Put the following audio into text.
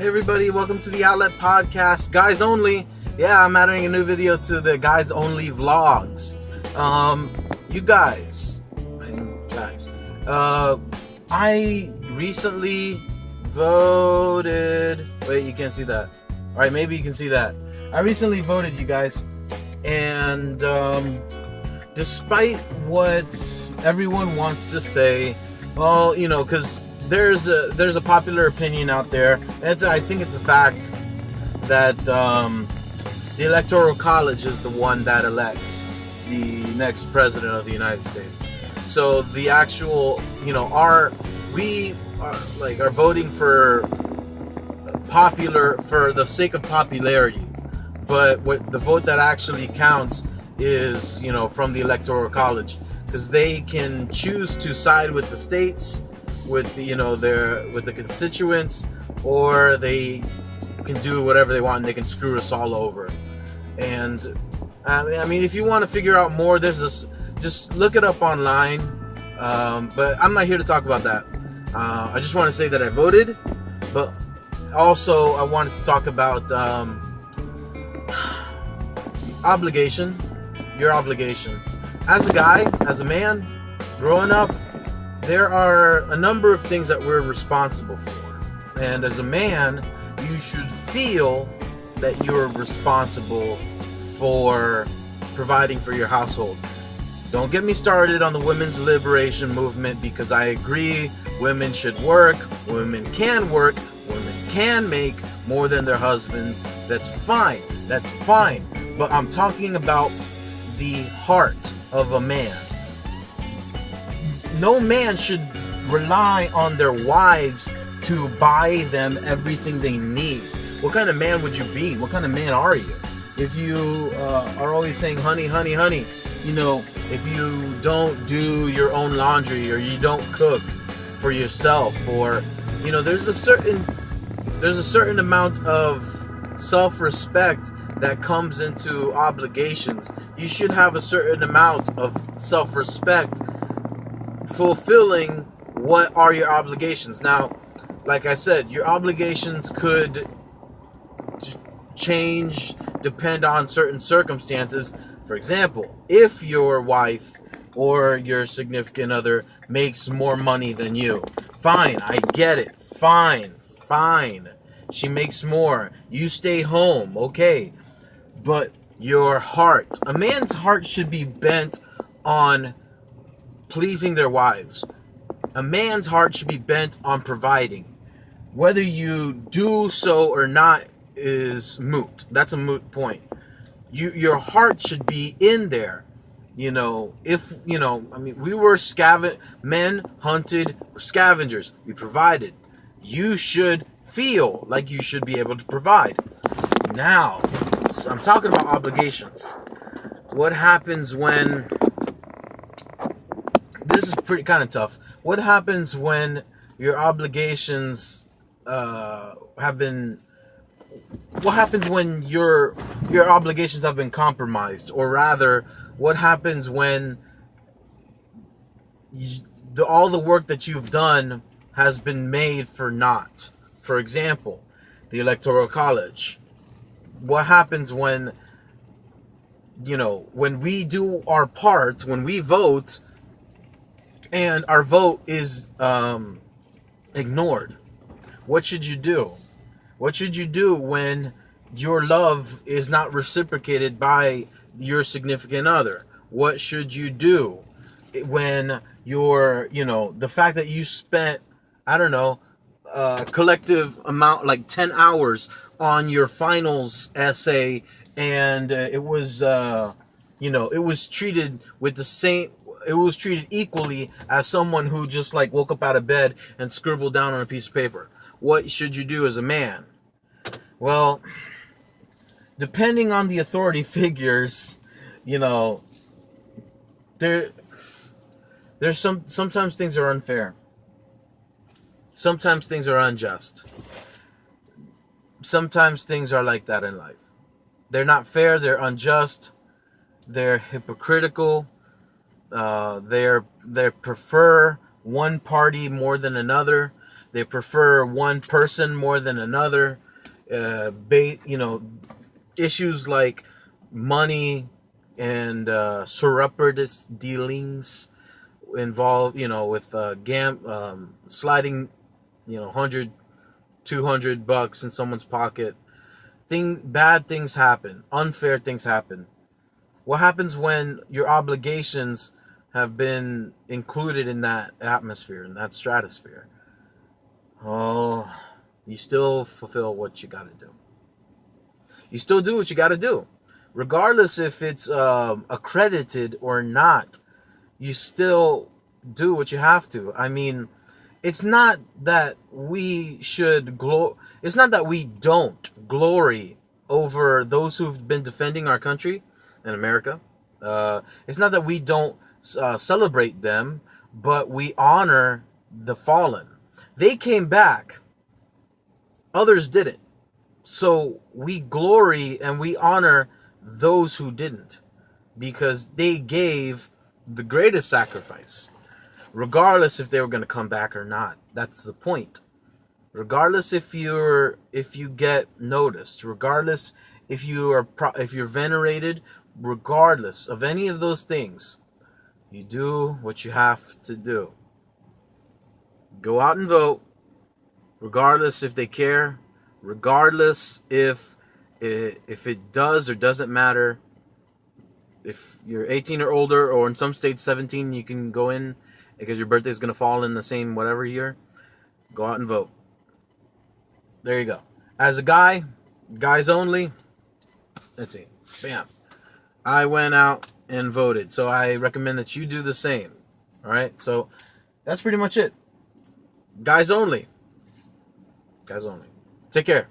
Hey everybody, welcome to the Outlet Podcast, Guys Only. Yeah, I'm adding a new video to the Guys Only vlogs. I recently voted. Wait, you can't see that. All right, maybe you can see that. I recently voted, you guys, and despite what everyone wants to say, well, you know, because there's a popular opinion out there. I think it's a fact that the Electoral College is the one that elects the next president of the United States. So the actual, you know, are voting for the sake of popularity, but what the vote that actually counts is, you know, from the Electoral College, because they can choose to side with the states, with the, you know, with the constituents, or they can do whatever they want and they can screw us all over. And I mean, if you want to figure out more, there's this, just look it up online. But I'm not here to talk about that. I just want to say that I voted, but also I wanted to talk about obligation. Your obligation as a guy, as a man, growing up. There are a number of things that we're responsible for. And as a man, you should feel that you're responsible for providing for your household. Don't get me started on the women's liberation movement, because I agree women should work, women can make more than their husbands. That's fine. But I'm talking about the heart of a man. No man should rely on their wives to buy them everything they need. What kind of man would you be? What kind of man are you? If you are always saying, honey, honey, honey, you know, if you don't do your own laundry, or you don't cook for yourself, or, you know, there's a certain amount of self-respect that comes into obligations. You should have a certain amount of self-respect fulfilling what are your obligations. Now, like I said, your obligations could change, depend on certain circumstances. For example, if your wife or your significant other makes more money than you, fine, I get it, fine, she makes more, you stay home, okay. But your heart, a man's heart should be bent on pleasing their wives. A man's heart should be bent on providing. Whether you do so or not is moot. That's a moot point. Your heart should be in there. You know, if, you know, I mean, we were men hunted, scavengers. We provided. You should feel like you should be able to provide. Now, I'm talking about obligations. What happens when... This is pretty kind of tough. What happens when your obligations have been... What happens when your obligations have been compromised? Or rather, what happens when all the work that you've done has been made for naught? For example, the Electoral College. What happens when, you know, when we do our part, when we vote, and our vote is ignored? What should you do? What should you do when your love is not reciprocated by your significant other? What should you do when your, you know, the fact that you spent, I don't know, collective amount, like 10 hours on your finals essay, and it was, you know, it was treated with the same... It was treated equally as someone who just like woke up out of bed and scribbled down on a piece of paper. What should you do as a man? Well, depending on the authority figures, you know, there's sometimes things are unfair. Sometimes things are unjust. Sometimes things are like that in life. They're not fair, they're unjust, they're hypocritical. They prefer one party more than another. They prefer one person more than another. Issues like money and surreptitious dealings involved, with sliding, 100, $200 in someone's pocket. Bad things happen. Unfair things happen. What happens when your obligations have been included in that atmosphere, in that stratosphere? Oh, you still fulfill what you got to do. You still do what you got to do. Regardless if it's accredited or not, you still do what you have to. I mean, it's not that we should it's not that we don't glory over those who've been defending our country in America. It's not that we don't celebrate them, but we honor the fallen. They came back. Others didn't. So we glory and we honor those who didn't, because they gave the greatest sacrifice, regardless if they were going to come back or not. That's the point. Regardless if you get noticed, regardless if you're venerated, regardless of any of those things, you do what you have to do. Go out and vote, regardless if they care, regardless if it does or doesn't matter. If you're 18 or older, or in some states 17, you can go in because your birthday is going to fall in the same whatever year. Go out and vote. There you go. As a guy, guys only, let's see, bam, I went out and voted. So I recommend that you do the same. All right, so that's pretty much it. Guys only. Guys only. Take care.